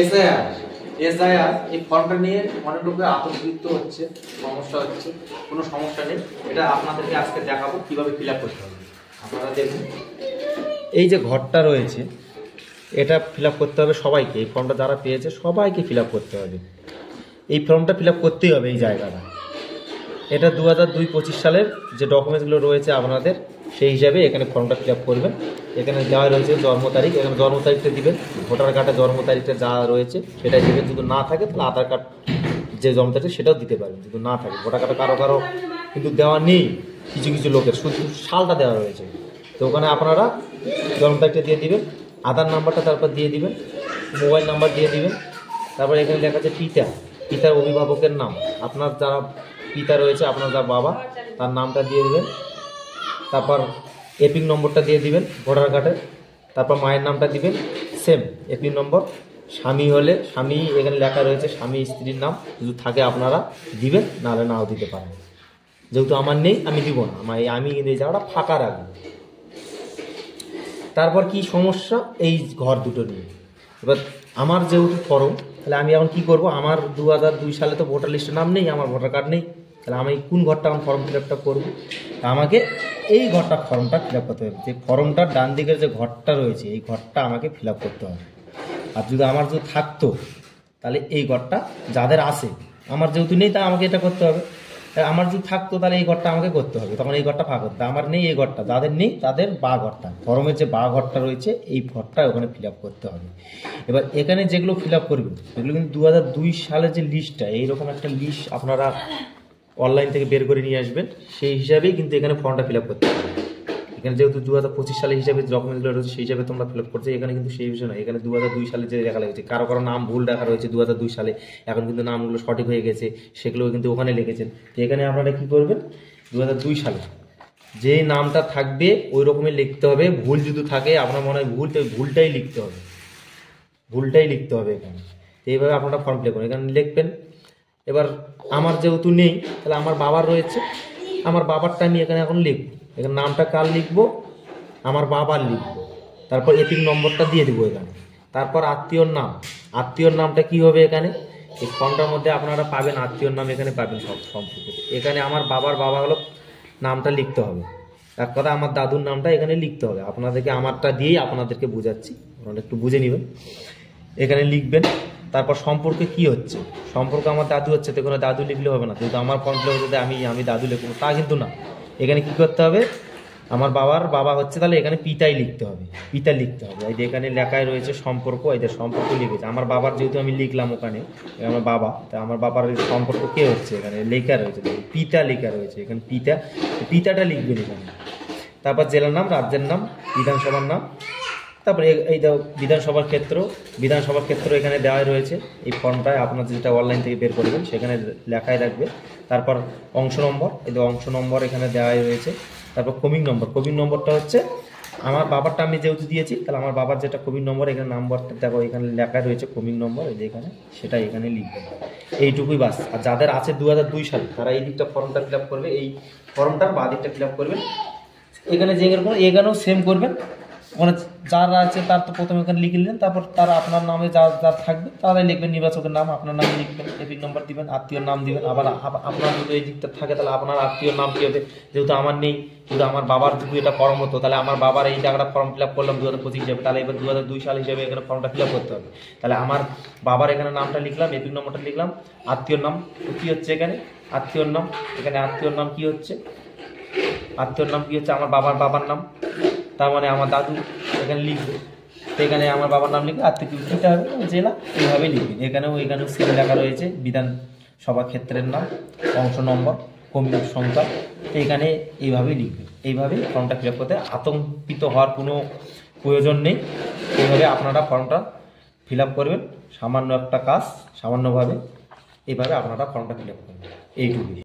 SIR SIR এই ফর্মটা নিয়ে অনেক লোকের আতঙ্কিত হচ্ছে, সমস্যা হচ্ছে। কোনো সমস্যা নেই, এটা আপনাদেরকে আজকে দেখাবো কিভাবে ফিল আপ করতে হবে। আপনারা দেখুন, এই যে ঘরটা রয়েছে এটা ফিল আপ করতে হবে সবাইকে। এই ফর্মটা যারা পেয়েছে সবাইকে ফিল আপ করতে হবে। এই ফর্মটা ফিল আপ করতেই হবে এই জায়গাটা। এটা 2022-25 সালের যে ডকুমেন্টসগুলো রয়েছে আপনাদের, সেই হিসাবে এখানে ফর্মটা ফিল আপ করবেন। এখানে দেওয়া রয়েছে জন্ম তারিখ, এখানে জন্ম তারিখটা দিবেন। ভোটার কার্ডে জন্ম তারিখটা যা রয়েছে সেটাই দেবেন। যদি না থাকে তাহলে আধার কার্ড যে জন্ম তারিখ সেটাও দিতে পারবেন। যদি না থাকে, ভোটার কার্ডে কারো কারো কিন্তু দেওয়া নেই, কিছু কিছু লোকের শুধু সালটা দেওয়া রয়েছে। তো ওখানে আপনারা জন্ম তারিখটা দিয়ে দিবেন, আধার নাম্বারটা তারপর দিয়ে দিবেন, মোবাইল নাম্বার দিয়ে দিবেন। তারপর এখানে লেখা আছে পিতা, পিতার অভিভাবকের নাম, আপনার যারা পিতা রয়েছে, আপনার যার বাবা তার নামটা দিয়ে দেবেন। তারপর এপিং নম্বরটা দিয়ে দিবেন ভোটার কার্ডের। তারপর মায়ের নামটা দিবেন, সেম এপিং নম্বর। স্বামী হলে স্বামী, এখানে লেখা রয়েছে স্বামী স্ত্রীর নাম, যদি থাকে আপনারা দিবেন, নাহলে নাও দিতে পারেন। যেহেতু আমার নেই আমি দিব না, আমি কিন্তু এই জায়গাটা ফাঁকা রাখবো। তারপর কি সমস্যা এই ঘর দুটো নিয়ে, এবার আমার যেহেতু ফর্ম, তাহলে আমি এখন কী করবো? আমার 2002 সালে তো ভোটার লিস্টের নাম নেই, আমার ভোটার কার্ড নেই, তাহলে আমি কোন ঘরটা আমার ফর্ম ফিল আপটা করবো? তা আমাকে এই ঘরটা ফর্মটা ফিল আপ করতে হবে। যে ফর্মটার ডান দিকের যে ঘরটা রয়েছে এই ঘরটা আমাকে ফিল আপ করতে হবে। আর যদি আমার যদি থাকতো তাহলে এই ঘরটা যাদের আছে, আমার যেহেতু নেই তা আমাকে এটা করতে হবে। আমার যদি থাকতো তাহলে এই ঘরটা আমাকে করতে হবে, তখন এই ঘরটা ফাঁকা করতে। আমার নেই এই ঘরটা, যাদের নেই তাদের বা ঘরটা, ফর্মের যে বা ঘরটা রয়েছে এই ঘরটা ওখানে ফিল আপ করতে হবে। এবার এখানে যেগুলো ফিল আপ করবেন সেগুলো কিন্তু 2002 সালের যে লিস্টটা, এইরকম একটা লিস্ট আপনারা অনলাইন থেকে বের করে নিয়ে আসবেন। সেই হিসাবেই কিন্তু এখানে ফর্মটা ফিল আপ করতে হবে। এখানে যেহেতু 2025 সালের হিসাবে ডকুমেন্টসগুলো রয়েছে সেই হিসাবে তোমরা ফিল আপ করছো। এখানে কিন্তু সেই বিষয় নয়, এখানে 2002 সালে যে লেখা রয়েছে, কারো কারো নাম ভুল লেখা রয়েছে 2002 সালে, এখন কিন্তু নামগুলো সঠিক হয়ে গেছে, সেগুলো কিন্তু ওখানে লিখেছেন। তো এখানে আপনারা কী করবেন? 2002 সালে যে নামটা থাকবে ওই রকমই লিখতে হবে। ভুল যদি থাকে, আপনার মনে হয় ভুল, তো ভুলটাই লিখতে হবে, ভুলটাই লিখতে হবে এখানে। তো এইভাবে আপনারা ফর্ম ফিল করুন, এখানে লিখবেন। এবার আমার যেহেতু নেই, তাহলে আমার বাবার রয়েছে, আমার বাবারটা আমি এখানে এখন লিখব। এখানে নামটা কার লিখবো? আমার বাবার লিখবো। তারপর এপিং নম্বরটা দিয়ে দেবো এখানে। তারপর আত্মীয়র নাম, আত্মীয়র নামটা কি হবে? এখানে এই ফর্মটার মধ্যে আপনারা পাবেন আত্মীয়র নাম, এখানে পাবেন সব সম্পর্কে। এখানে আমার বাবার বাবা হলো নামটা লিখতে হবে। এক কথা আমার দাদুর নামটা এখানে লিখতে হবে। আপনাদেরকে আমারটা দিয়েই আপনাদেরকে বোঝাচ্ছি, আপনারা একটু বুঝে নেবেন। এখানে লিখবেন। তারপর সম্পর্কে কি হচ্ছে, সম্পর্কে আমার দাদু হচ্ছে, তো কোনো দাদু লিখলে হবে না। কিন্তু আমার ফর্ম ফিল আপ করতে আমি দাদু লিখবো তা কিন্তু না, এখানে কি করতে হবে? আমার বাবার বাবা হচ্ছে, তাহলে এখানে পিতাই লিখতে হবে, পিতা লিখতে হবে। এই যে এখানে লেখায় রয়েছে সম্পর্ক, এদের সম্পর্ক লিখেছে। আমার বাবার যেহেতু আমি লিখলাম ওখানে আমার বাবা, তা আমার বাবার সম্পর্ক কে হচ্ছে এখানে লেখা রয়েছে, পিতা লেখা রয়েছে এখানে, পিতা, পিতাটা লিখবেন এখানে। তারপর জেলার নাম, রাজ্যের নাম, বিধানসভার নাম। তারপরে এই বিধানসভার ক্ষেত্র, বিধানসভার ক্ষেত্র এখানে দেওয়াই রয়েছে। এই ফর্মটায় আপনার যেটা অনলাইন থেকে বের করবেন সেখানে লেখাই রাখবে। তারপর অংশ নম্বর, এই যে অংশ নম্বর এখানে দেওয়াই রয়েছে। তারপর ক্রমিক নম্বর, ক্রমিক নম্বরটা হচ্ছে আমার বাবারটা আমি যেহেতু দিয়েছি, তাহলে আমার বাবার যেটা ক্রমিক নম্বর, এখানে নাম্বারটা দেখো এখানে লেখা রয়েছে ক্রমিক নম্বর, এই যে এখানে, সেটা এখানে লিখবে। এইটুকুই বাস। আর যাদের আছে 2002 সালে তারা এই দিকটা ফর্মটা ফিল আপ করবে, এই ফর্মটার বা দিকটা ফিল আপ করবেন। এখানে যে এখানেও সেম করবেন। মানে যার আছে তার তো প্রথমে এখানে লিখে নিলেন, তারপর তারা আপনার নামে যার থাকবে তারাই লিখবেন, নির্বাচকের নাম আপনার নামে লিখবেন, এপিক নম্বর দিবেন, আত্মীয়র নাম দিবেন। আবার আপনার যদি এই দিকটা থাকে তাহলে আপনার আত্মীয়র নাম কী হবে? যেহেতু আমার নেই, যদি আমার বাবার যদি এটা ফর্ম হতো, তাহলে আমার বাবার এই জায়গাটা ফর্ম ফিল আপ করলাম 2025 হিসাবে, তাহলে এবার 2002 সাল হিসাবে এখানে ফর্মটা ফিল আপ করতে হবে। তাহলে আমার বাবার এখানে নামটা লিখলাম, এপিক নম্বরটা লিখলাম, আত্মীয়র নাম কী হচ্ছে এখানে? আত্মীয়র নাম, এখানে আত্মীয়র নাম কী হচ্ছে? আত্মীয়র নাম কী হচ্ছে? আমার বাবার নাম, তার মানে আমার দাদু এখানে লিখবে। তো এখানে আমার বাবার নাম লিখবে, আর থেকে লিখতে হবে জেলা, এইভাবেই লিখবেন। এখানেও সেম লেখা রয়েছে বিধানসভা ক্ষেত্রের নাম, অংশ নম্বর, ক্রমিক সংখ্যা। তো এখানে এইভাবেই লিখবে। এইভাবেই ফর্মটা ফিল আপ করতে, আতঙ্কিত হওয়ার কোনো প্রয়োজন নেই। এইভাবে আপনারা ফর্মটা ফিল আপ করবেন, সামান্য একটা কাজ, সামান্যভাবে এইভাবে আপনারা ফর্মটা ফিল আপ করবেন। এইটুকুই।